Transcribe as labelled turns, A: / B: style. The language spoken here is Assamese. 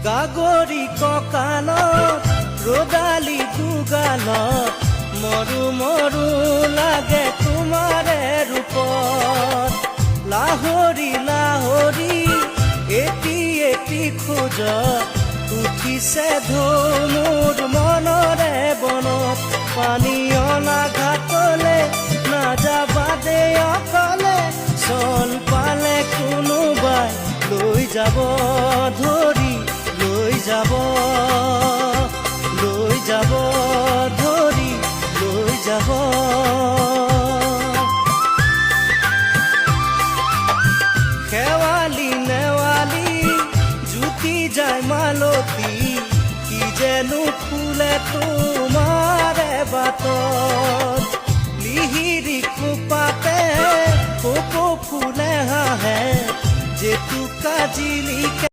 A: গাগৰি কঁকালত ৰদালি দুগালত মৰু মৰু লাগে তোমাৰে ৰূপত লাহৰি লাহৰি এটি এটি খোজত উঠিছে ঢৌ মোৰ মনৰে বনত পানী অনা ঘাটলে নাযাবা দে অকলে চল পালে কোনোবাই লৈ যাব ধৰি লৈ যাব ধৰি লৈ যাব খেৱালি নেৱালি জুতি যায় মালতী কি যেনো ফুলে তোমাৰে বাটত লিহিৰি কোপাতে কপৌ ফুলে হাঁহে জেতুকা জিলিকে